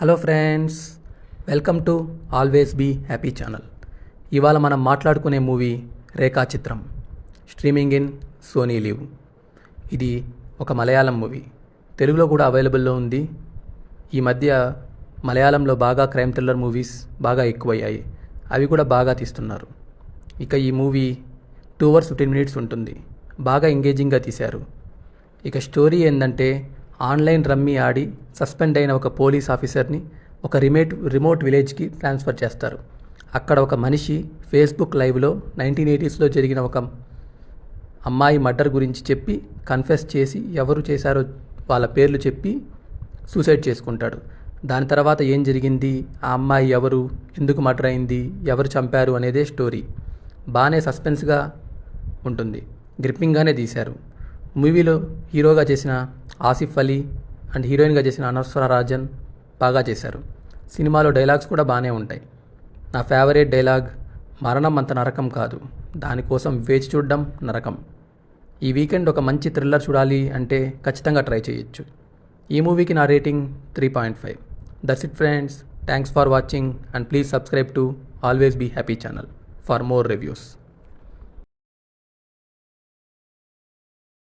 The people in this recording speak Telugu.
Hello friends, welcome to always be happy channel. ఇవాళ మనం మాట్లాడుకునే మూవీ రేఖాచిత్రం, స్ట్రీమింగ్ ఇన్ సోనీ లివ్. ఇది ఒక మలయాళం మూవీ, తెలుగులో కూడా అవైలబుల్లో ఉంది. ఈ మధ్య మలయాళంలో బాగా క్రైమ్ థ్రిల్లర్ మూవీస్ బాగా ఎక్కువయ్యాయి, అవి కూడా బాగా తీస్తున్నారు. ఇక ఈ మూవీ 2 hours 15 minutes ఉంటుంది, బాగా ఎంగేజింగ్గా తీశారు. ఇక స్టోరీ ఏంటంటే, ఆన్లైన్ రమ్మీ ఆడి సస్పెండ్ అయిన ఒక పోలీస్ ఆఫీసర్ని ఒక రిమోట్ విలేజ్కి ట్రాన్స్ఫర్ చేస్తారు. అక్కడ ఒక మనిషి ఫేస్బుక్ లైవ్లో 1980s జరిగిన ఒక అమ్మాయి మర్డర్ గురించి చెప్పి కన్ఫెస్ చేసి ఎవరు చేశారో వాళ్ళ పేర్లు చెప్పి సూసైడ్ చేసుకుంటాడు. దాని తర్వాత ఏం జరిగింది, ఆ అమ్మాయి ఎవరు, ఎందుకు మర్డర్ అయింది, ఎవరు చంపారు అనేదే స్టోరీ. బాగానే సస్పెన్స్గా ఉంటుంది, గ్రిప్పింగ్గానే తీశారు. మూవీలో హీరోగా చేసిన ఆసిఫ్ అలీ అండ్ హీరోయిన్గా చేసిన అనస్వర రాజన్ బాగా చేశారు. సినిమాలో డైలాగ్స్ కూడా బాగానే ఉంటాయి. నా ఫేవరెట్ డైలాగ్, మరణం అంత నరకం కాదు, దానికోసం వేచి చూడడం నరకం. ఈ వీకెండ్ ఒక మంచి థ్రిల్లర్ చూడాలి అంటే ఖచ్చితంగా ట్రై చేయొచ్చు. ఈ మూవీకి నా rating 3.5. That's it friends, thanks for watching and please subscribe to always be happy channel for more reviews.